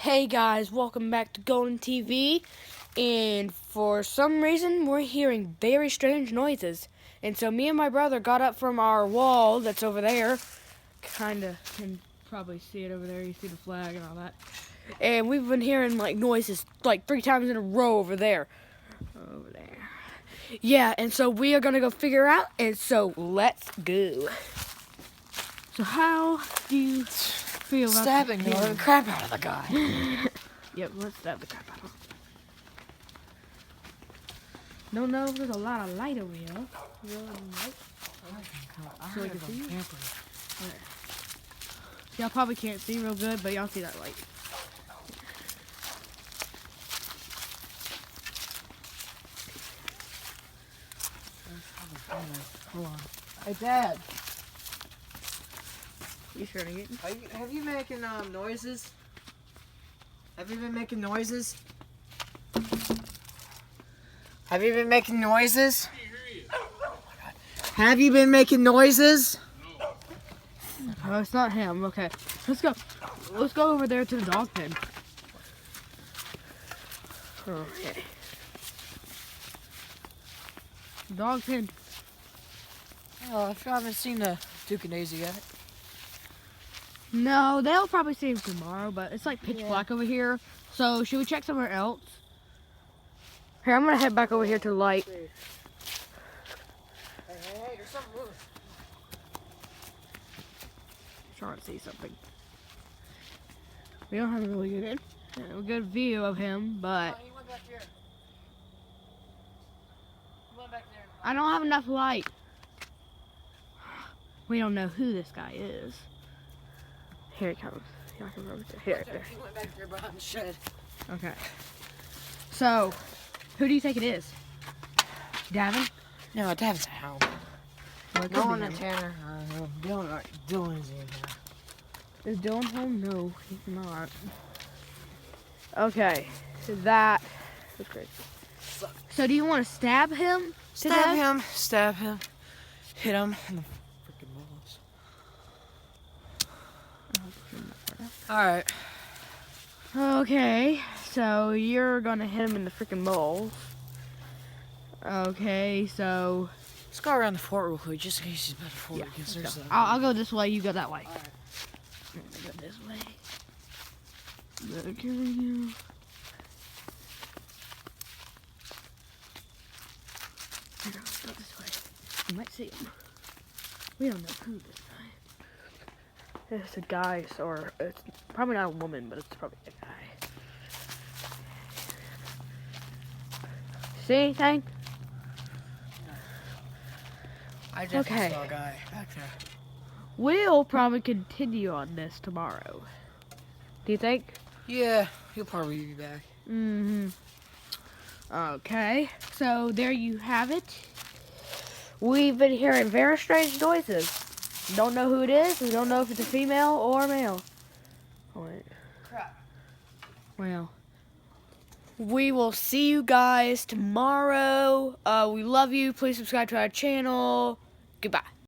Hey guys, welcome back to Golden TV, and for some reason we're hearing very strange noises, and so me and my brother got up from our wall that's over there, kinda, can probably see it over there, you see the flag and all that, and we've been hearing like noises like 3 times in a row over there, yeah, and so we are gonna go figure out, and so let's go. So how do you feel about stabbing the crap out of the guy? Yep, let's stab the crap out of him. Don't know if there's a lot of light over here. So we can see. Right. Y'all probably can't see real good, but y'all see that light. Hold on. Hey, Dad. You sure to get? Have you making noises? Have you been making noises? Have you been making noises? Have you been making noises? Oh, it's not him. Okay, let's go. Let's go over there to the dog pen. Okay. Dog pen. Oh, I haven't seen the Duke and Daisy yet. No, they'll probably see him tomorrow, but it's like pitch black over here. So should we check somewhere else? Here, I'm gonna head back over here to the light. Hey, there's something moving. Trying to see something. We don't have a really good view of him, but He went back here. He went back there. I don't have enough light. We don't know who this guy is. Here he comes. Here. He went back there behind the shed. Okay. So, who do you think it is? Davin? No, Davin's at home. Well, it could Going be to him. Tanner. Dylan's in here. Is Dylan home? No, he's not. Okay, so that was crazy. So do you want to stab him? to death? Stab him, hit him in the freaking balls. Alright. Okay, so you're gonna hit him in the freaking balls. Okay, so Let's go around the fort real quick, just in case he's better for it. yeah, Because let's there's go. I'll go this way. You go that way. Alright. I'm gonna go this way. Look at you. Here, let's go this way. You might see him. We don't know who this guy. It's a guy, or it's probably not a woman, but it's probably a guy. See anything? I definitely Okay. saw a guy back there. We'll probably continue on this tomorrow. Do you think? Yeah, he'll probably be back. Mm-hmm. Okay, so there you have it. We've been hearing very strange noises. Don't know who it is. We don't know if it's a female or a male. Wait. Crap. Well, we will see you guys tomorrow. We love you. Please subscribe to our channel. Goodbye.